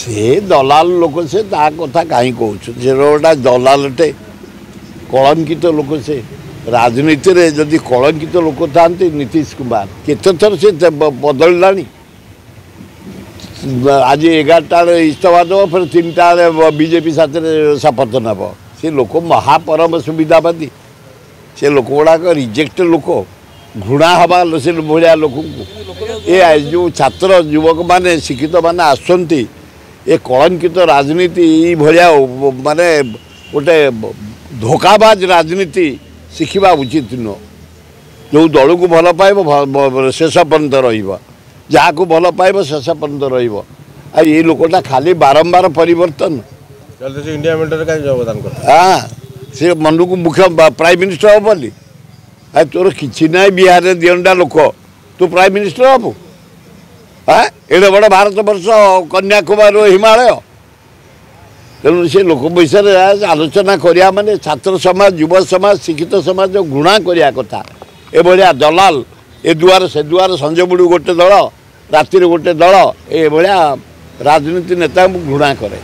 से दलाल लोक से ता कथा कहीं कहूँ से गोटा दलालटे कलंकित लोक से राजनीति रे जदि कलंकित लोक था नीतीश कुमार केते थर से बदलला आज 11टा इस्तफा दब फिर 3टा बीजेपी साथ शपथ नब से लोक महापरम सुविधावादी से लोक गुड़ाक रिजेक्ट लोक घृणा हवा से भाया लोक ये जो छात्र युवक माने शिक्षित माने आसुँच ए कलंकित राजनीति भाया माने गोटे धोखाबाज राजनीति शिखा उचित नुह जो दल को भल पाइब शेष पर्यंत रहा को भल पाइब शेष पर्यंत रहा ये लोकटा खाली बारंबार परिवर्तन इंडिया मेंटर का योगदान हाँ से मन को मुख्य प्राइम मिनिस्टर हम बोली तोर कि ना बिहार में 2 लोक तू प्राइम मिनिस्टर हबू हाँ एडे बड़ भारत वर्ष कन्याकुमारी हिमालय तेणु से लोक विषय आलोचना करिया माने छात्र समाज युव समाज शिक्षित समाज घृणा करिया कथा ए भलिया दलाल ए दुआर से दुआर संजय बुढ़ू गोटे दल राति गोटे दल ए भलिया राजनीति नेता घृणा करे।